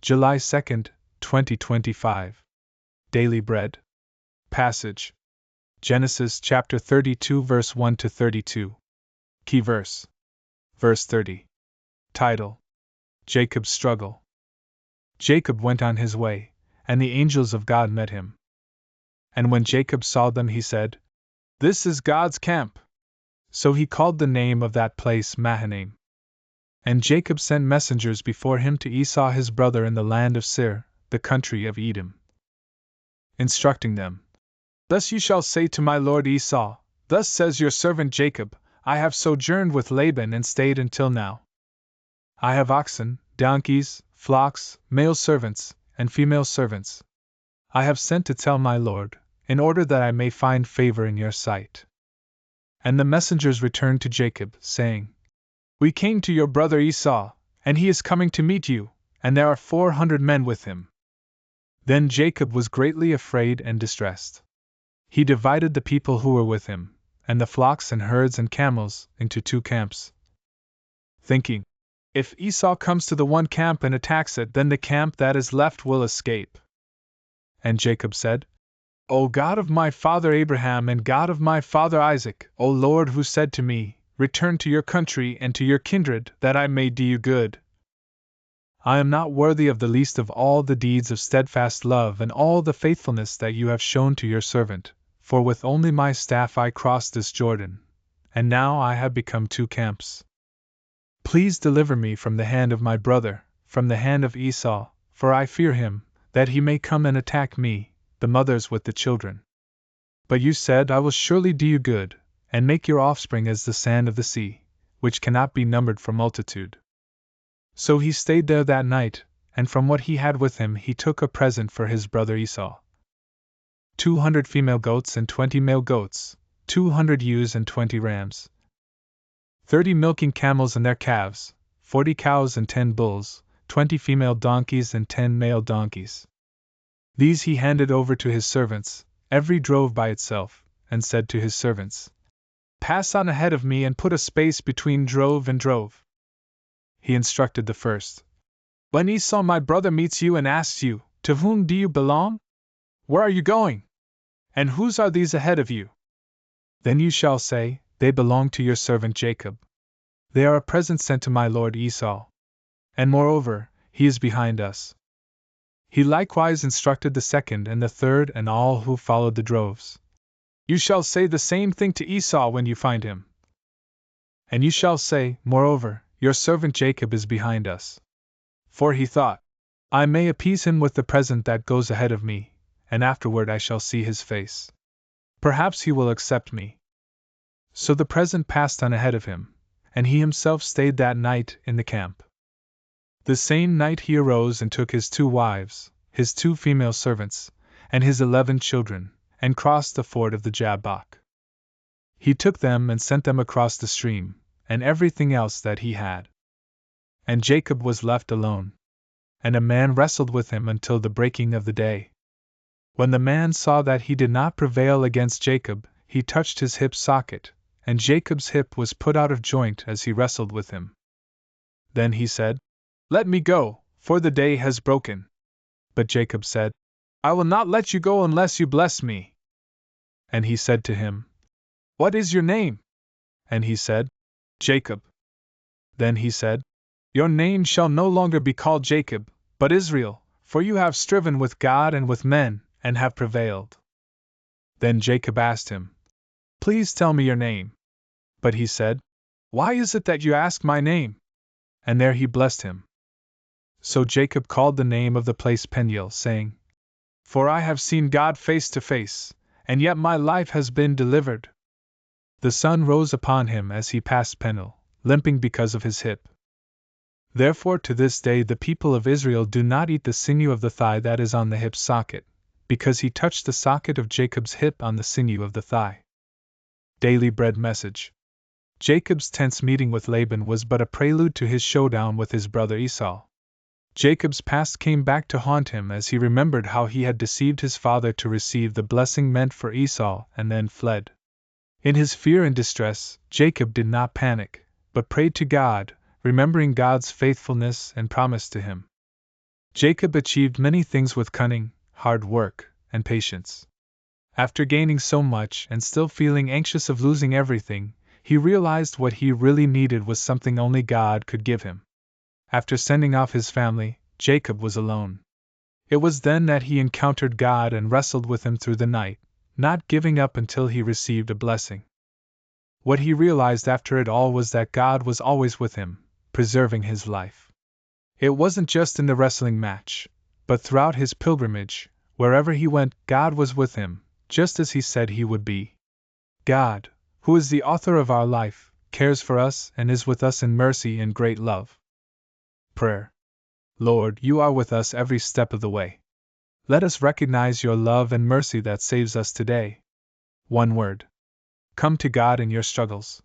July 2nd, 2025. Daily Bread. Passage. Genesis chapter 32 verse 1 to 32. Key verse. Verse 30. Title: Jacob's Struggle. Jacob went on his way, and the angels of God met him. And when Jacob saw them, he said, "This is God's camp." So he called the name of that place Mahanaim. And Jacob sent messengers before him to Esau his brother in the land of Seir, the country of Edom, instructing them, "Thus you shall say to my lord Esau, Thus says your servant Jacob, I have sojourned with Laban and stayed until now. I have oxen, donkeys, flocks, male servants, and female servants. I have sent to tell my lord, in order that I may find favor in your sight." And the messengers returned to Jacob, saying, "We came to your brother Esau, and he is coming to meet you, and there are 400 men with him." Then Jacob was greatly afraid and distressed. He divided the people who were with him, and the flocks and herds and camels, into 2 camps, thinking, "If Esau comes to the one camp and attacks it, then the camp that is left will escape." And Jacob said, "O God of my father Abraham and God of my father Isaac, O Lord, who said to me, Return to your country and to your kindred, that I may do you good. I am not worthy of the least of all the deeds of steadfast love and all the faithfulness that you have shown to your servant, for with only my staff I crossed this Jordan, and now I have become 2 camps. Please deliver me from the hand of my brother, from the hand of Esau, for I fear him, that he may come and attack me, the mothers with the children. But you said, I will surely do you good, and make your offspring as the sand of the sea, which cannot be numbered for multitude." So he stayed there that night, and from what he had with him he took a present for his brother Esau: 200 female goats and 20 male goats, 200 ewes and 20 rams, 30 milking camels and their calves, 40 cows and 10 bulls, 20 female donkeys and 10 male donkeys. These he handed over to his servants, every drove by itself, and said to his servants, "Pass on ahead of me and put a space between drove and drove." He instructed the first, "When Esau my brother meets you and asks you, To whom do you belong? Where are you going? And whose are these ahead of you? Then you shall say, They belong to your servant Jacob. They are a present sent to my lord Esau. And moreover, he is behind us." He likewise instructed the second and the third and all who followed the droves. "You shall say the same thing to Esau when you find him. And you shall say, moreover, Your servant Jacob is behind us. For he thought, I may appease him with the present that goes ahead of me, and afterward I shall see his face. Perhaps he will accept me." So the present passed on ahead of him, and he himself stayed that night in the camp. The same night he arose and took his 2 wives, his 2 female servants, and his 11 children, and crossed the ford of the Jabbok. He took them and sent them across the stream, and everything else that he had. And Jacob was left alone. And a man wrestled with him until the breaking of the day. When the man saw that he did not prevail against Jacob, he touched his hip socket, and Jacob's hip was put out of joint as he wrestled with him. Then he said, "Let me go, for the day has broken." But Jacob said, "I will not let you go unless you bless me." And he said to him, "What is your name?" And he said, "Jacob." Then he said, "Your name shall no longer be called Jacob, but Israel, for you have striven with God and with men, and have prevailed." Then Jacob asked him, "Please tell me your name." But he said, "Why is it that you ask my name?" And there he blessed him. So Jacob called the name of the place Peniel, saying, "For I have seen God face to face, and yet my life has been delivered." The sun rose upon him as he passed Peniel, limping because of his hip. Therefore to this day the people of Israel do not eat the sinew of the thigh that is on the hip socket, because he touched the socket of Jacob's hip on the sinew of the thigh. Daily Bread Message. Jacob's tense meeting with Laban was but a prelude to his showdown with his brother Esau. Jacob's past came back to haunt him as he remembered how he had deceived his father to receive the blessing meant for Esau and then fled. In his fear and distress, Jacob did not panic, but prayed to God, remembering God's faithfulness and promise to him. Jacob achieved many things with cunning, hard work, and patience. After gaining so much and still feeling anxious of losing everything, he realized what he really needed was something only God could give him. After sending off his family, Jacob was alone. It was then that he encountered God and wrestled with him through the night, not giving up until he received a blessing. What he realized after it all was that God was always with him, preserving his life. It wasn't just in the wrestling match, but throughout his pilgrimage, wherever he went, God was with him, just as he said he would be. God, who is the author of our life, cares for us and is with us in mercy and great love. Prayer. Lord, you are with us every step of the way. Let us recognize your love and mercy that saves us today. One word. Come to God in your struggles.